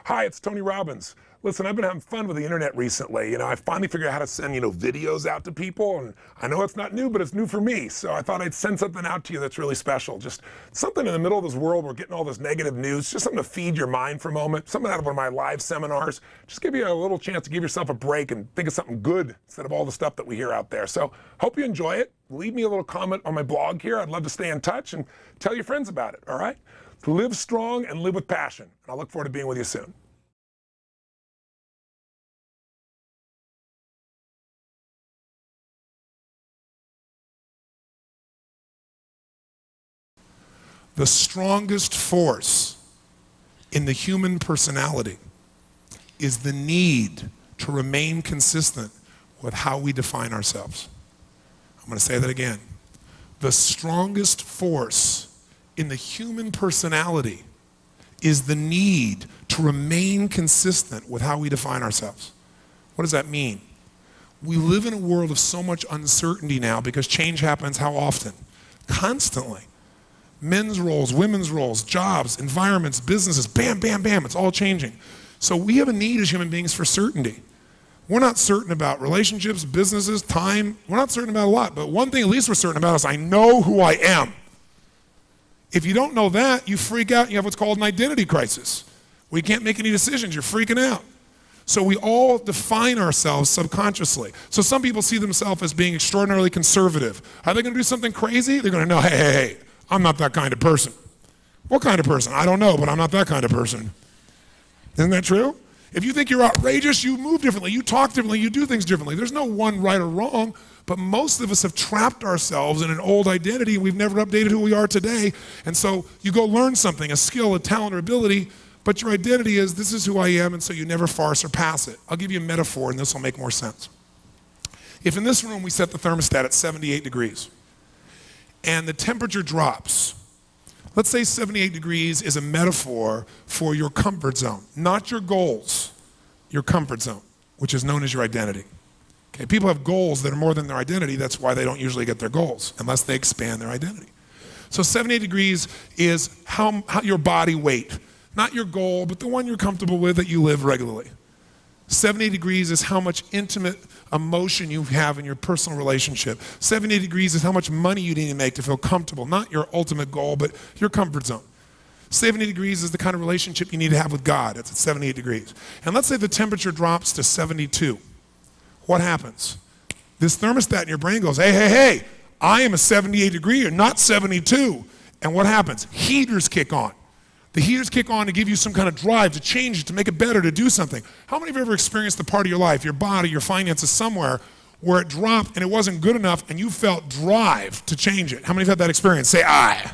Hi, it's Tony Robbins. Listen, I've been having fun with the internet recently. I finally figured out how to send, videos out to people. And I know it's not new, but it's new for me. So I thought I'd send something out to you that's really special. Just something in the middle of this world. We're getting all this negative news. Just something to feed your mind for a moment. Something out of one of my live seminars. Just give you a little chance to give yourself a break and think of something good instead of all the stuff that we hear out there. So hope you enjoy it. Leave me a little comment on my blog here. I'd love to stay in touch and tell your friends about it, all right? Live strong and live with passion. And I look forward to being with you soon. The strongest force in the human personality is the need to remain consistent with how we define ourselves. I'm going to say that again. The strongest force in the human personality is the need to remain consistent with how we define ourselves. What does that mean? We live in a world of so much uncertainty now because change happens how often? Constantly. Men's roles, women's roles, jobs, environments, businesses, bam, bam, bam, it's all changing. So we have a need as human beings for certainty. We're not certain about relationships, businesses, time. We're not certain about a lot, but one thing at least we're certain about is I know who I am. If you don't know that, you freak out and you have what's called an identity crisis, where you can't make any decisions, you're freaking out. So we all define ourselves subconsciously. So some people see themselves as being extraordinarily conservative. Are they gonna do something crazy? They're gonna know, hey, I'm not that kind of person. What kind of person? I don't know, but I'm not that kind of person. Isn't that true? If you think you're outrageous, you move differently, you talk differently, you do things differently. There's no one right or wrong, but most of us have trapped ourselves in an old identity and we've never updated who we are today. And so you go learn something, a skill, a talent, or ability, but your identity is, this is who I am, and so you never far surpass it. I'll give you a metaphor and this will make more sense. If in this room we set the thermostat at 78 degrees and the temperature drops, let's say 78 degrees is a metaphor for your comfort zone, not your goals, your comfort zone, which is known as your identity. Okay, people have goals that are more than their identity. That's why they don't usually get their goals, unless they expand their identity. So 78 degrees is how your body weight, not your goal, but the one you're comfortable with that you live regularly. 70 degrees is how much intimate emotion you have in your personal relationship. 70 degrees is how much money you need to make to feel comfortable, not your ultimate goal, but your comfort zone. 70 degrees is the kind of relationship you need to have with God. It's at 78 degrees. And let's say the temperature drops to 72. What happens? This thermostat in your brain goes, hey, hey, hey, I am a 78 degree or not 72. And what happens? Heaters kick on. The heaters kick on to give you some kind of drive to change it, to make it better, to do something. How many of you have ever experienced the part of your life, your body, your finances, somewhere where it dropped and it wasn't good enough and you felt drive to change it? How many have had that experience? Say I.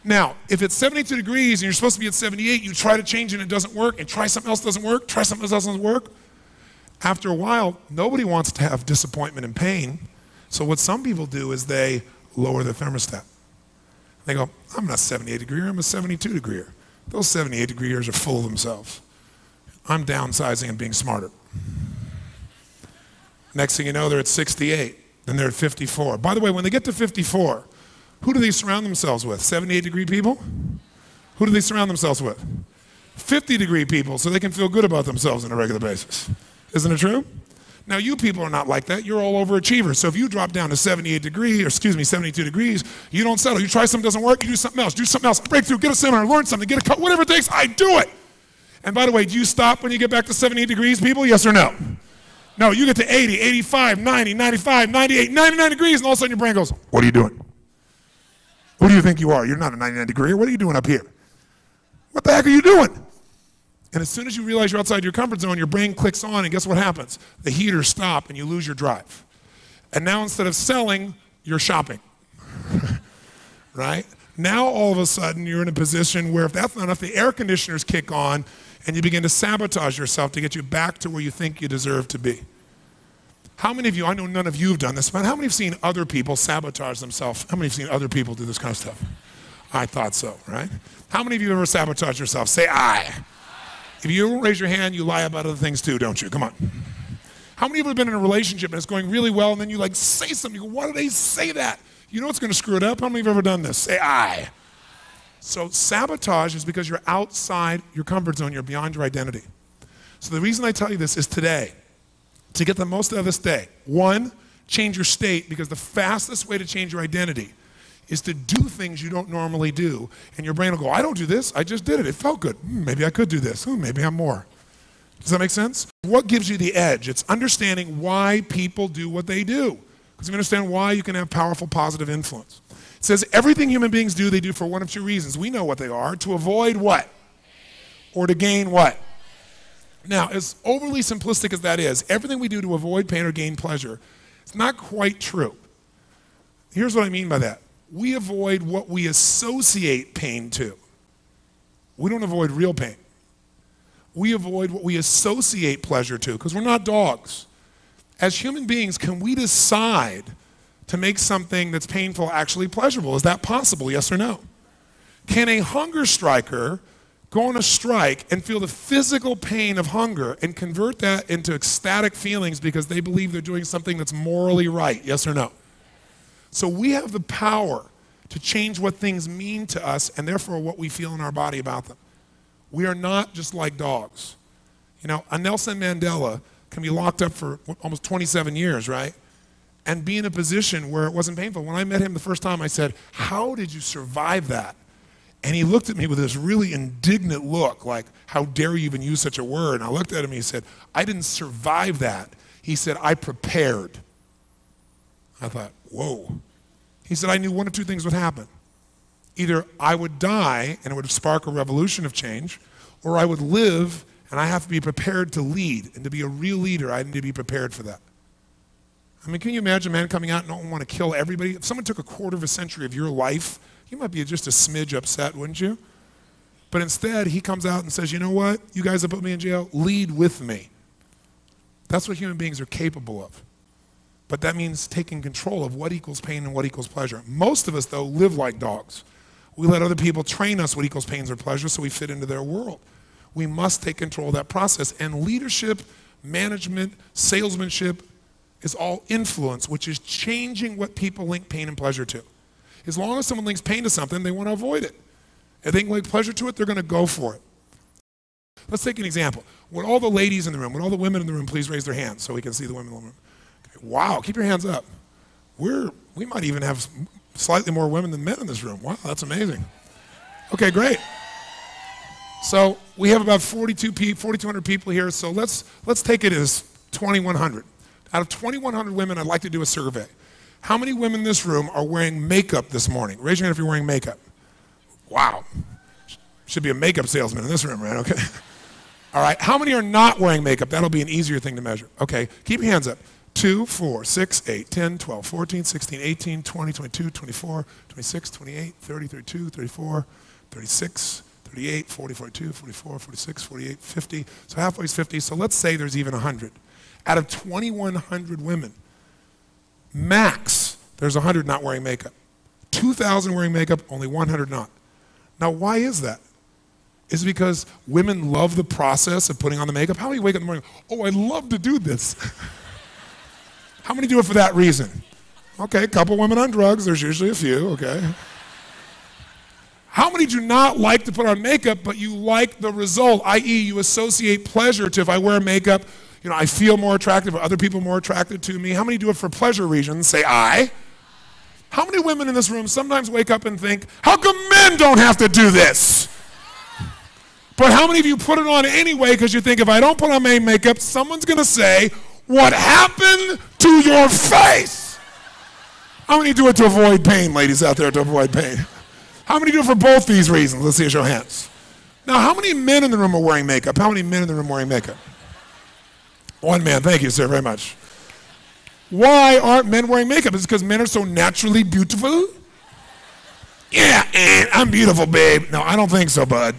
Now, if it's 72 degrees and you're supposed to be at 78, you try to change it and it doesn't work, and try something else doesn't work, try something else doesn't work. After a while, nobody wants to have disappointment and pain. So what some people do is they lower the thermostat. They go, I'm not a 78 degreer, I'm a 72 degreer. Those 78 degreers are full of themselves. I'm downsizing and being smarter. Next thing you know, they're at 68, then they're at 54. By the way, when they get to 54, who do they surround themselves with? 78 degree people? Who do they surround themselves with? 50 degree people, so they can feel good about themselves on a regular basis. Isn't it true? Now you people are not like that. You're all overachievers. So if you drop down to 78 degrees, or excuse me, 72 degrees, you don't settle. You try something, doesn't work, you do something else, break through, get a seminar, learn something, get a cut, whatever it takes, I do it. And by the way, do you stop when you get back to 78 degrees, people? Yes or no? No, you get to 80, 85, 90, 95, 98, 99 degrees, and all of a sudden your brain goes, what are you doing? Who do you think you are? You're not a 99 degree. What are you doing up here? What the heck are you doing? And as soon as you realize you're outside your comfort zone, your brain clicks on, and guess what happens? The heaters stop, and you lose your drive. And now instead of selling, you're shopping, right? Now all of a sudden, you're in a position where if that's not enough, the air conditioners kick on, and you begin to sabotage yourself to get you back to where you think you deserve to be. How many of you, I know none of you have done this, but how many have seen other people sabotage themselves? How many have seen other people do this kind of stuff? I thought so, right? How many of you ever sabotage yourself? Say I. If you don't raise your hand, you lie about other things too, don't you? Come on. How many of you have been in a relationship and it's going really well and then you like say something, you go, why did they say that? You know what's going to screw it up? How many of you have ever done this? Say I. So sabotage is because you're outside your comfort zone, you're beyond your identity. So the reason I tell you this is today, to get the most out of this day, one, change your state, because the fastest way to change your identity is to do things you don't normally do. And your brain will go, I don't do this, I just did it, it felt good. Maybe I could do this, maybe I'm more. Does that make sense? What gives you the edge? It's understanding why people do what they do. Because you understand why, you can have powerful positive influence. It says everything human beings do, they do for one of two reasons. We know what they are: to avoid what? Or to gain what? Now, as overly simplistic as that is, everything we do to avoid pain or gain pleasure, it's not quite true. Here's what I mean by that. We avoid what we associate pain to. We don't avoid real pain. We avoid what we associate pleasure to, because we're not dogs. As human beings, can we decide to make something that's painful actually pleasurable? Is that possible, yes or no? Can a hunger striker go on a strike and feel the physical pain of hunger and convert that into ecstatic feelings because they believe they're doing something that's morally right, yes or no? So we have the power to change what things mean to us and therefore what we feel in our body about them. We are not just like dogs. You know, a Nelson Mandela can be locked up for almost 27 years, right? And be in a position where it wasn't painful. When I met him the first time, I said, how did you survive that? And he looked at me with this really indignant look, like, how dare you even use such a word? And I looked at him and he said, I didn't survive that. He said, I prepared. I thought, whoa. He said, I knew one of two things would happen. Either I would die and it would spark a revolution of change, or I would live and I have to be prepared to lead. And to be a real leader, I need to be prepared for that. I mean, can you imagine a man coming out and not want to kill everybody? If someone took a quarter of a century of your life, you might be just a smidge upset, wouldn't you? But instead, he comes out and says, you know what? You guys that put me in jail, lead with me. That's what human beings are capable of. But that means taking control of what equals pain and what equals pleasure. Most of us, though, live like dogs. We let other people train us what equals pain or pleasure so we fit into their world. We must take control of that process. And leadership, management, salesmanship is all influence, which is changing what people link pain and pleasure to. As long as someone links pain to something, they want to avoid it. If they can link pleasure to it, they're going to go for it. Let's take an example. Would all the ladies in the room, would all the women in the room please raise their hands so we can see the women in the room? Okay. Wow, keep your hands up. We might even have slightly more women than men in this room. Wow, that's amazing. Okay, great. So we have about 4,200 people here, so let's take it as 2,100. Out of 2,100 women, I'd like to do a survey. How many women in this room are wearing makeup this morning? Raise your hand if you're wearing makeup. Wow. Should be a makeup salesman in this room, right? Okay. All right. How many are not wearing makeup? That'll be an easier thing to measure. Okay. Keep your hands up. 2, 4, 6, 8, 10, 12, 14, 16, 18, 20, 22, 24, 26, 28, 30, 32, 34, 36, 38, 40, 42, 44, 46, 48, 50. So halfway is 50. So let's say there's even 100. Out of 2,100 women, max, there's 100 not wearing makeup. 2,000 wearing makeup, only 100 not. Now, why is that? Is it because women love the process of putting on the makeup? How many wake up in the morning, oh, I love to do this? How many do it for that reason? Okay, a couple women on drugs, there's usually a few, okay. How many do not like to put on makeup, but you like the result, i.e. you associate pleasure to, if I wear makeup, you know, I feel more attractive, or other people more attracted to me. How many do it for pleasure reasons? Say I. How many women in this room sometimes wake up and think, how come men don't have to do this? But how many of you put it on anyway because you think if I don't put on my makeup, someone's going to say, what happened to your face? How many do it to avoid pain, ladies out there, to avoid pain? How many do it for both these reasons? Let's see a show of hands. Now, how many men in the room are wearing makeup? How many men in the room are wearing makeup? One man, thank you, sir, very much. Why aren't men wearing makeup? Is it because men are so naturally beautiful? Yeah, I'm beautiful, babe. No, I don't think so, bud.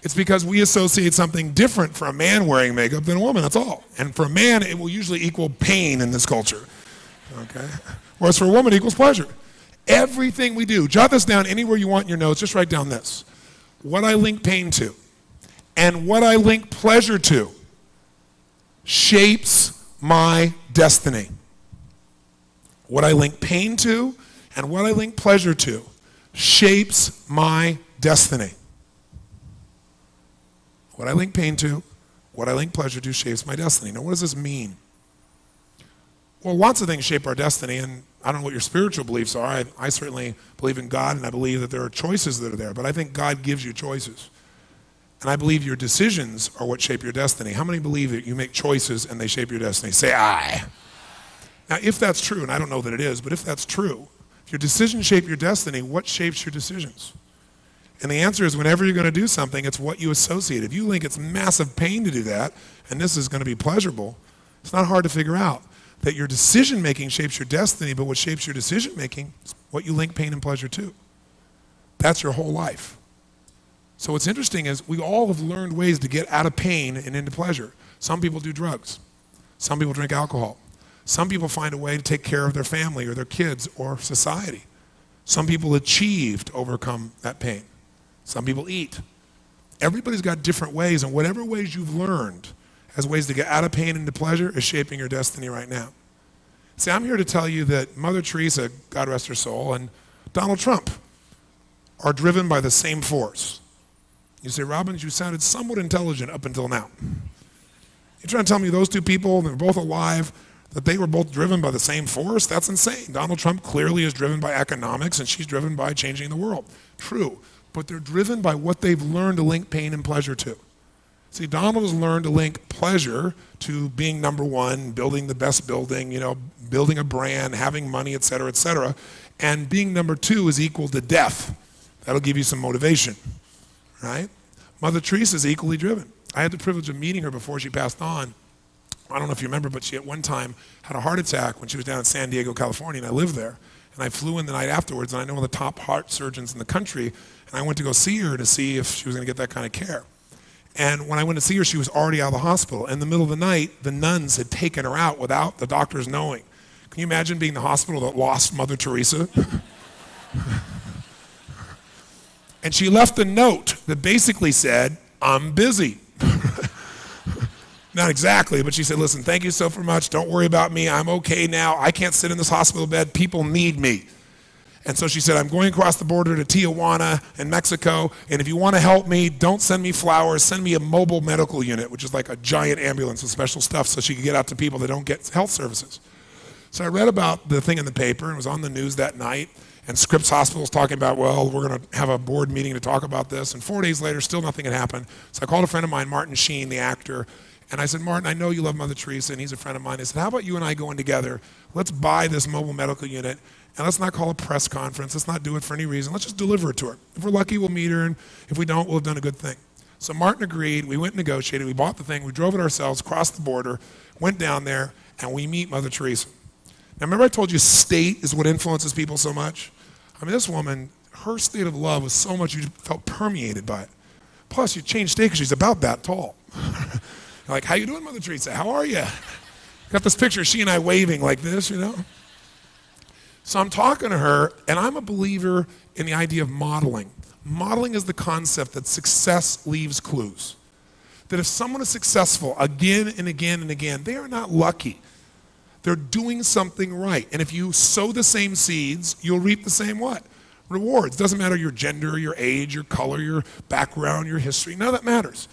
It's because we associate something different for a man wearing makeup than a woman, that's all. And for a man, it will usually equal pain in this culture, okay? Whereas for a woman, it equals pleasure. Everything we do, jot this down anywhere you want in your notes, just write down this. What I link pain to and what I link pleasure to shapes my destiny. What I link pain to and what I link pleasure to shapes my destiny. What I link pain to, what I link pleasure to shapes my destiny. Now, what does this mean? Well, lots of things shape our destiny, and I don't know what your spiritual beliefs are. I certainly believe in God, and I believe that there are choices that are there, but I think God gives you choices. And I believe your decisions are what shape your destiny. How many believe that you make choices and they shape your destiny? Say aye. Now, if that's true, and I don't know that it is, but if that's true, if your decisions shape your destiny, what shapes your decisions? And the answer is whenever you're going to do something, it's what you associate. If you link it's massive pain to do that, and this is going to be pleasurable, it's not hard to figure out that your decision-making shapes your destiny, but what shapes your decision-making is what you link pain and pleasure to. That's your whole life. So what's interesting is we all have learned ways to get out of pain and into pleasure. Some people do drugs. Some people drink alcohol. Some people find a way to take care of their family or their kids or society. Some people achieve to overcome that pain. Some people eat. Everybody's got different ways, and whatever ways you've learned as ways to get out of pain into pleasure is shaping your destiny right now. See, I'm here to tell you that Mother Teresa, God rest her soul, and Donald Trump are driven by the same force. You say, Robbins, you sounded somewhat intelligent up until now. You're trying to tell me those two people, they're both alive, that they were both driven by the same force? That's insane. Donald Trump clearly is driven by economics, and she's driven by changing the world. True, but they're driven by what they've learned to link pain and pleasure to. See, Donald has learned to link pleasure to being number one, building the best building, building a brand, having money, et cetera, and being number two is equal to death. That'll give you some motivation, right? Mother Teresa is equally driven. I had the privilege of meeting her before she passed on. I don't know if you remember, but she at one time had a heart attack when she was down in San Diego, California, and I lived there. And I flew in the night afterwards, and I know one of the top heart surgeons in the country, and I went to go see her to see if she was going to get that kind of care. And when I went to see her, she was already out of the hospital. In the middle of the night, the nuns had taken her out without the doctors knowing. Can you imagine being the hospital that lost Mother Teresa? And she left a note that basically said, I'm busy. Not exactly, but she said, listen, thank you so much. Don't worry about me. I'm okay now. I can't sit in this hospital bed. People need me. And so she said, I'm going across the border to Tijuana in Mexico, and if you want to help me, don't send me flowers, send me a mobile medical unit, which is like a giant ambulance with special stuff so she can get out to people that don't get health services. So I read about the thing in the paper, and it was on the news that night, and Scripps Hospital was talking about, well, we're going to have a board meeting to talk about this, and 4 days later, still nothing had happened. So I called a friend of mine, Martin Sheen, the actor, and I said, Martin, I know you love Mother Teresa, and he's a friend of mine. I said, how about you and I going together? Let's buy this mobile medical unit, and let's not call a press conference. Let's not do it for any reason. Let's just deliver it to her. If we're lucky, we'll meet her, and if we don't, we'll have done a good thing. So Martin agreed. We went and negotiated. We bought the thing. We drove it ourselves, crossed the border, went down there, and we meet Mother Teresa. Now, remember I told you state is what influences people so much? I mean, this woman, her state of love was so much you felt permeated by it. Plus, you changed state because she's about that tall. Like, how you doing, Mother Teresa? How are you? Got this picture of she and I waving like this, So I'm talking to her, and I'm a believer in the idea of modeling. Modeling is the concept that success leaves clues. That if someone is successful again and again and again, they are not lucky. They're doing something right. And if you sow the same seeds, you'll reap the same what? Rewards. Doesn't matter your gender, your age, your color, your background, your history. None of that matters.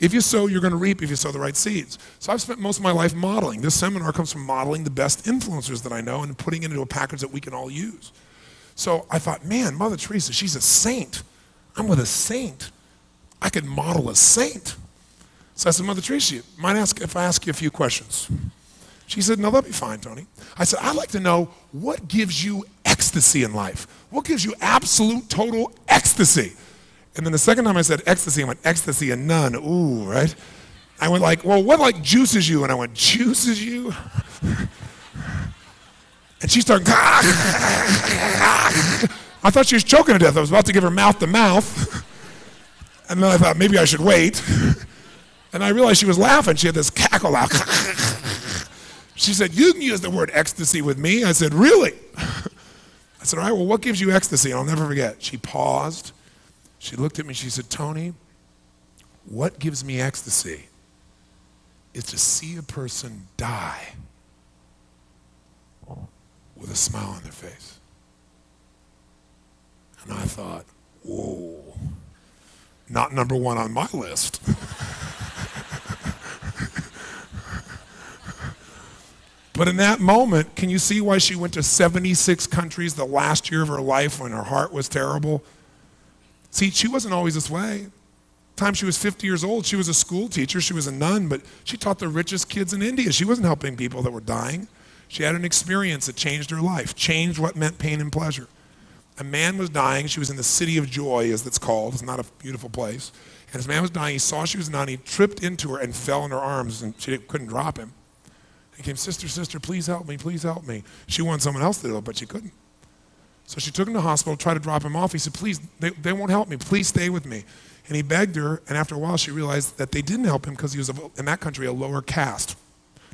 If you sow, you're going to reap if you sow the right seeds. So I've spent most of my life modeling. This seminar comes from modeling the best influencers that I know and putting it into a package that we can all use. So I thought, man, Mother Teresa, she's a saint. I'm with a saint. I could model a saint. So I said, Mother Teresa, mind if I ask you a few questions? She said, no, that'll be fine, Tony. I said, I'd like to know what gives you ecstasy in life? What gives you absolute, total ecstasy? And then the second time I said ecstasy, I went, ecstasy and none. Ooh, right? I went like, well, what juices you? And I went, juices you? And she started, I thought she was choking to death. I was about to give her mouth to mouth. And then I thought, maybe I should wait. And I realized she was laughing. She had this cackle laugh. She said, you can use the word ecstasy with me. I said, really? I said, all right, well, what gives you ecstasy? And I'll never forget. She paused. She looked at me, she said, Tony, what gives me ecstasy is to see a person die with a smile on their face. And I thought, whoa, not number one on my list. But in that moment, can you see why she went to 76 countries the last year of her life when her heart was terrible? See, she wasn't always this way. Time she was 50 years old, she was a school teacher, she was a nun, but she taught the richest kids in India. She wasn't helping people that were dying. She had an experience that changed her life, changed what meant pain and pleasure. A man was dying. She was in the city of joy, as it's called. It's not a beautiful place. And this man was dying. He saw she was dying. He tripped into her and fell in her arms, and she couldn't drop him. He came, sister, sister, please help me, please help me. She wanted someone else to do it, but she couldn't. So she took him to the hospital, tried to drop him off. He said, please, they won't help me. Please stay with me. And he begged her, and after a while she realized that they didn't help him because he was, in that country, a lower caste.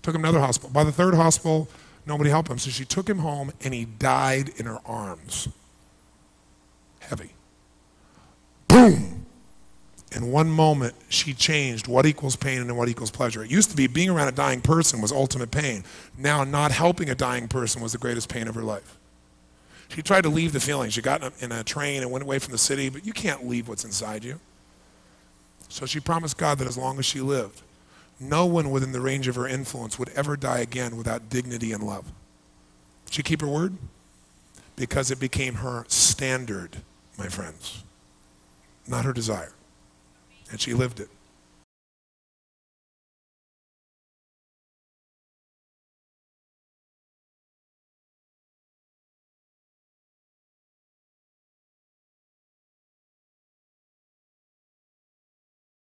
Took him to another hospital. By the third hospital, nobody helped him. So she took him home, and he died in her arms. Heavy. Boom! In one moment, she changed what equals pain and what equals pleasure. It used to be being around a dying person was ultimate pain. Now, not helping a dying person was the greatest pain of her life. She tried to leave the feeling. She got in a train and went away from the city, but you can't leave what's inside you. So she promised God that as long as she lived, no one within the range of her influence would ever die again without dignity and love. Did she keep her word? Because it became her standard, my friends, not her desire. And she lived it.